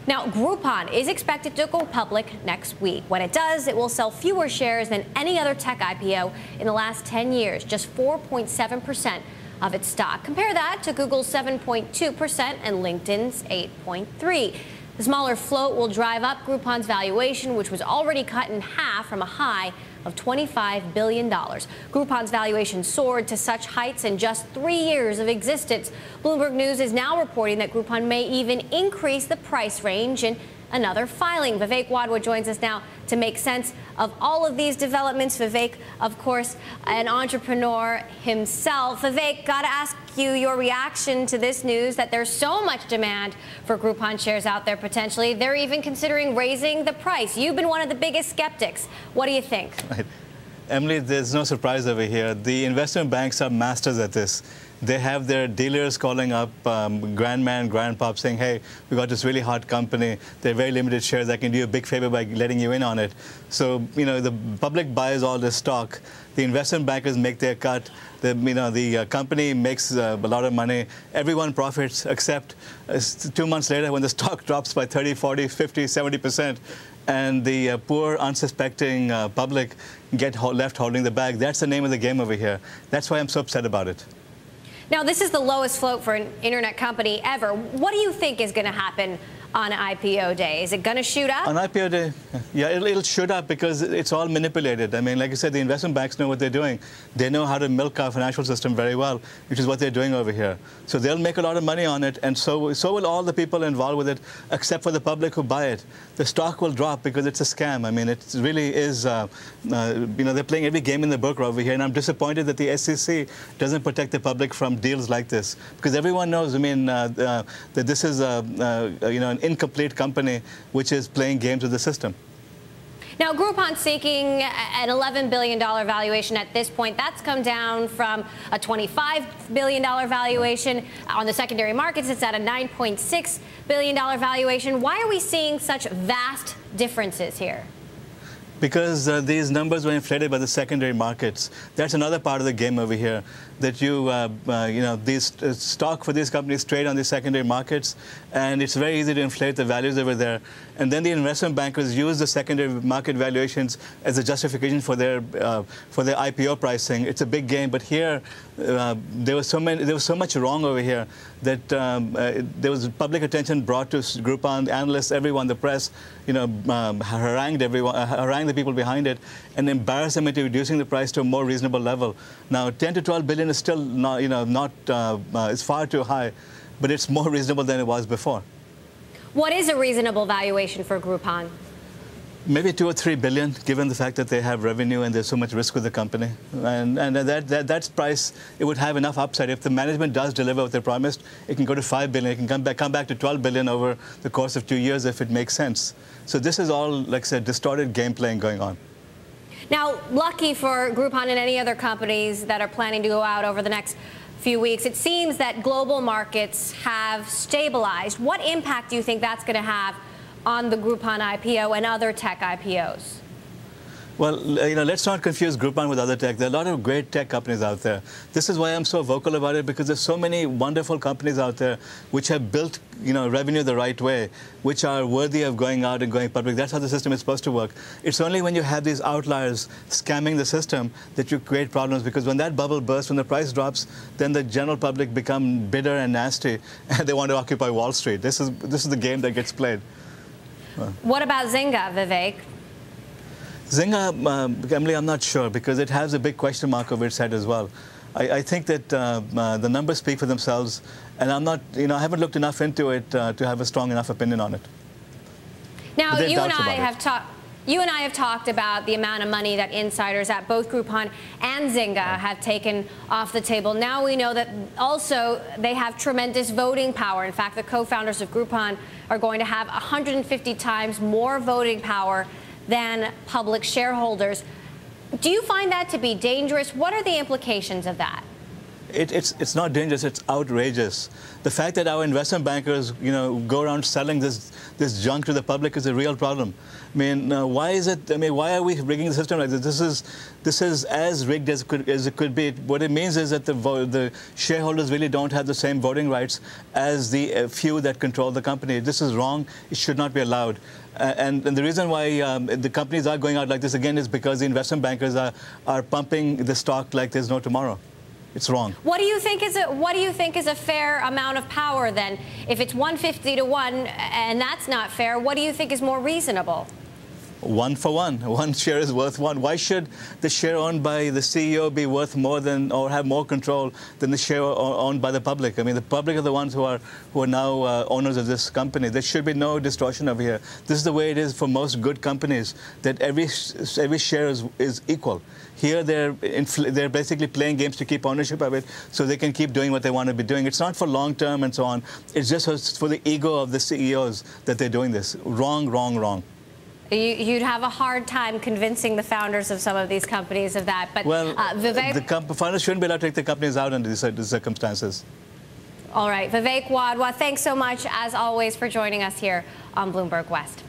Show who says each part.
Speaker 1: Now, Groupon is expected to go public next week. When it does, it will sell fewer shares than any other tech IPO in the last 10 years, just 4.7% of its stock. Compare that to Google's 7.2% and LinkedIn's 8.3%. The smaller float will drive up Groupon's valuation, which was already cut in half from a high of $25 billion. Groupon's valuation soared to such heights in just 3 years of existence. Bloomberg News is now reporting that Groupon may even increase the price range in another filing. Vivek Wadhwa joins us now to make sense of all of these developments. Vivek, of course, an entrepreneur himself. Vivek, got to ask you your reaction to this news that there's so much demand for Groupon shares out there potentially. They're even considering raising the price. You've been one of the biggest skeptics. What do you think?
Speaker 2: Right. Emily, there's no surprise over here. The investment banks are masters at this. They have their dealers calling up grandman, grandpop saying, hey, we got this really hot company. They're very limited shares. I can do you a big favor by letting you in on it. So, the public buys all this stock. The investment bankers make their cut. The company makes a lot of money. Everyone profits except 2 months later when the stock drops by 30, 40, 50, 70%. And the poor, unsuspecting public get left holding the bag. That's the name of the game over here. That's why I'm so upset about it.
Speaker 1: Now, this is the lowest float for an internet company ever. What do you think is going to happen on IPO day? Is it going to shoot up?
Speaker 2: On IPO day, yeah, it'll shoot up because it's all manipulated. I mean, like I said, the investment banks know what they're doing. They know how to milk our financial system very well, which is what they're doing over here. So they'll make a lot of money on it, and so will all the people involved with it, except for the public who buy it. The stock will drop because it's a scam. I mean, it really is, they're playing every game in the book over here, and I'm disappointed that the SEC doesn't protect the public from deals like this, because everyone knows, I mean, that this is, an incomplete company which is playing games with the system.
Speaker 1: Now, Groupon seeking an $11 billion valuation at this point. That's come down from a $25 billion valuation. On the secondary markets, it's at a $9.6 billion valuation. Why are we seeing such vast differences here?
Speaker 2: Because these numbers were inflated by the secondary markets. That's another part of the game over here, that these stock for these companies trade on the secondary markets, and it's very easy to inflate the values over there. And then the investment bankers use the secondary market valuations as a justification for their IPO pricing. It's a big game, but here there was so much wrong over here that there was public attention brought to Groupon, analysts, everyone, the press, harangued the people behind it and embarrassed them into reducing the price to a more reasonable level. Now, 10 to 12 billion is still not, it's far too high, but it's more reasonable than it was before.
Speaker 1: What is a reasonable valuation for Groupon?
Speaker 2: Maybe 2 or 3 billion, given the fact that they have revenue and there's so much risk with the company. And that's price, it would have enough upside. If the management does deliver what they promised, it can go to 5 billion. It can come back to 12 billion over the course of 2 years if it makes sense. So this is all, like I said, distorted game playing going on.
Speaker 1: Now, lucky for Groupon and any other companies that are planning to go out over the next few weeks, it seems that global markets have stabilized. What impact do you think that's going to have on the Groupon IPO and other tech IPOs?
Speaker 2: Well, let's not confuse Groupon with other tech. There are a lot of great tech companies out there. This is why I'm so vocal about it, because there's so many wonderful companies out there which have built, revenue the right way, which are worthy of going out and going public. That's how the system is supposed to work. It's only when you have these outliers scamming the system that you create problems, because when that bubble bursts, when the price drops, then the general public become bitter and nasty, and they want to occupy Wall Street. This is the game that gets played.
Speaker 1: What about Zynga, Vivek?
Speaker 2: Zynga, Emily, I'm not sure, because it has a big question mark over its head as well. I think that the numbers speak for themselves, and I'm not, I haven't looked enough into it to have a strong enough opinion on it.
Speaker 1: Now, you and I have talked about the amount of money that insiders at both Groupon and Zynga have taken off the table. Now we know that also they have tremendous voting power. In fact, the co-founders of Groupon are going to have 150 times more voting power than public shareholders. Do you find that to be dangerous? What are the implications of that?
Speaker 2: it's not dangerous. It's outrageous. The fact that our investment bankers, go around selling this junk to the public is a real problem. I mean, why is it? I mean, why are we rigging the system like this? This is as rigged as it could be. What it means is that the shareholders really don't have the same voting rights as the few that control the company. This is wrong. It should not be allowed. And the reason why the companies are going out like this again is because the investment bankers are pumping the stock like there's no tomorrow. It's wrong. What do you think is
Speaker 1: a fair amount of power then? If it's 150 to 1 and that's not fair, what do you think is more reasonable?
Speaker 2: 1 for 1. One share is worth 1. Why should the share owned by the CEO be worth more than, or have more control than the share owned by the public? I mean, the public are the ones who are now owners of this company. There should be no distortion over here. This is the way it is for most good companies, that every share is equal. Here they're basically playing games to keep ownership of it, so they can keep doing what they want to be doing. It's not for long term and so on. It's just for the ego of the CEOs that they're doing this. Wrong, wrong, wrong.
Speaker 1: You'd have a hard time convincing the founders of some of these companies of that. But
Speaker 2: well,
Speaker 1: Vivek,
Speaker 2: the founders shouldn't be allowed to take the companies out under these circumstances.
Speaker 1: All right, Vivek Wadhwa, thanks so much, as always, for joining us here on Bloomberg West.